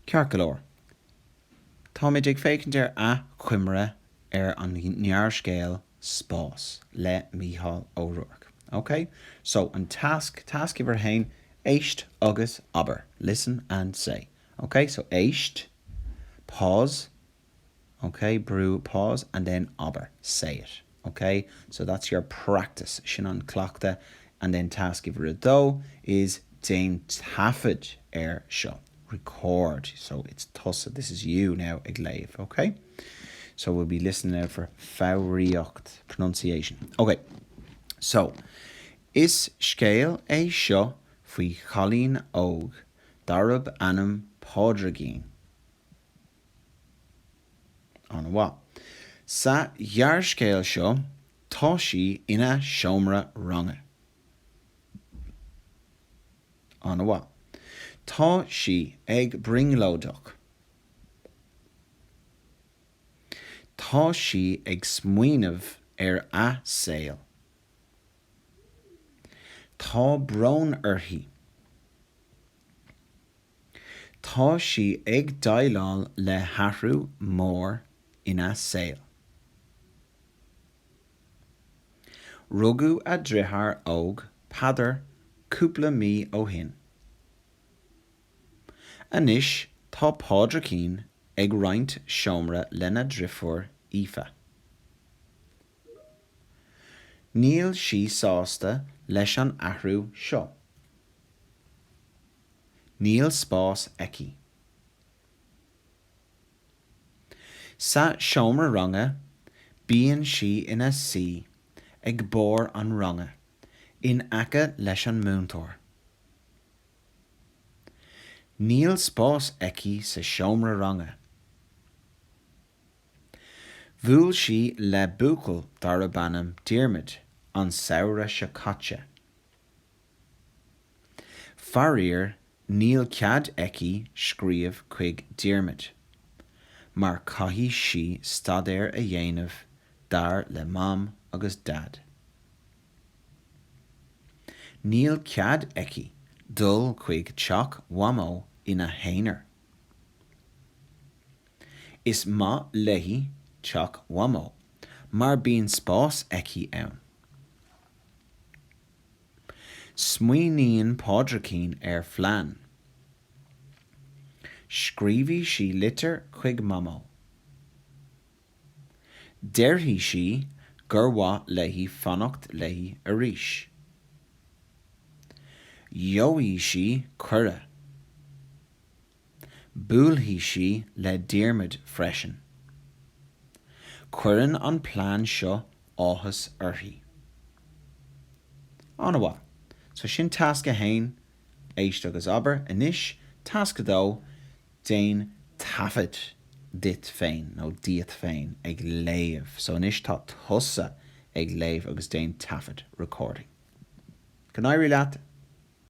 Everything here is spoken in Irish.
Cearcalóir. Tá méid ag fécinn dear a chuimre an near scéal spás le Mícheál O'Rourke. Okay? So an task over hain, éist agus abair. Listen and say. Okay, so éist, pause, okay, brew, pause, and then abair, say it. Okay, so that's your practice. Sin an clochta, and then task over though is Dane Taffid seo. Record. So it's tusa. This is you now, ag léamh, okay? So we'll be listening now for fáíocht pronunciation. Okay, so is scéal seo faoi chalín óg darab anam pádraigín. An bhá. Sa dhear scéal seo, tá sí ina seomra range. An bhá. Tá sí ag bringlódach. Tá sí ag smuoinemh a saoil. Tá brón uirthi. Tá sí ag daileáil le hathrú mór ina saoil. Rugadh a drithar óg padair cúpla mí ó shin. Anois tá pádraigín ag roinnt seomra lena drifur ifa. Níl sí sásta leis an athrú seo. Níl spás aici. Sa seomra range, bíonn sí ina sí ag bór an range, in aca leis an múntóir. Níl spás aici sa seomra range. Bhuail sí le buacail darab anam diarmid an samhra se caite. Farír níl cead aici scríomh chuig diarmid, mar caithfidh sí stadéir a dhéanamh dar le mam agus dad. Níl cead aici dul chuig teach wamó ina héanair. Is má leithí teach wamó, mar bíonn spás aici ann. Smuoiníonn pádraigín phlean. Scríbhí sí litir chuig mamó. Deirfí sí gur bhaith leithí fannacht leithí arís. Gheobhaigh sí cuire. Buailfí sí le diarmid freisin. Cuireann an plán seo áthas uirthi. An bhá. So sin task a hain, éist agus abair, anois task dó, Dane Taffid dit féin, nó diat féin, ag léamh. So anois tá tusa ag léamh agus Dane Taffid recording. Can I read that?